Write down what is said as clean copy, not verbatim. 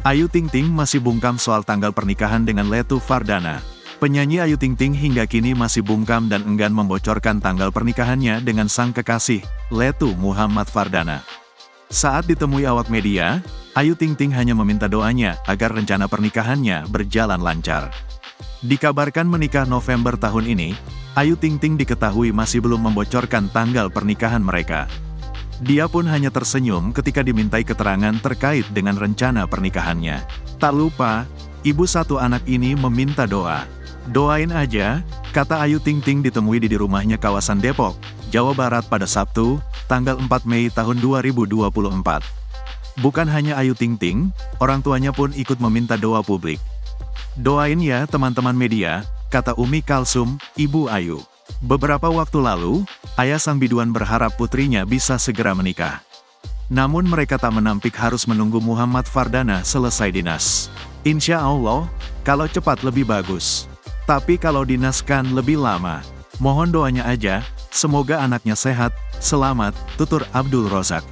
Ayu Ting Ting masih bungkam soal tanggal pernikahan dengan Letu Fardana. Penyanyi Ayu Ting Ting hingga kini masih bungkam dan enggan membocorkan tanggal pernikahannya dengan sang kekasih, Letu Muhammad Fardana. Saat ditemui awak media, Ayu Ting Ting hanya meminta doanya agar rencana pernikahannya berjalan lancar. Dikabarkan menikah November tahun ini, Ayu Ting Ting diketahui masih belum membocorkan tanggal pernikahan mereka. Dia pun hanya tersenyum ketika dimintai keterangan terkait dengan rencana pernikahannya. Tak lupa, ibu satu anak ini meminta doa. "Doain aja," kata Ayu Ting Ting ditemui di rumahnya kawasan Depok, Jawa Barat pada Sabtu, tanggal 4 Mei tahun 2024. Bukan hanya Ayu Ting Ting, orang tuanya pun ikut meminta doa publik. "Doain ya teman-teman media," kata Umi Kalsum, ibu Ayu. Beberapa waktu lalu, ayah sang biduan berharap putrinya bisa segera menikah. Namun mereka tak menampik harus menunggu Muhammad Fardana selesai dinas. "Insya Allah, kalau cepat lebih bagus. Tapi kalau dinaskan lebih lama. Mohon doanya aja, semoga anaknya sehat, selamat," tutur Abdul Rozak.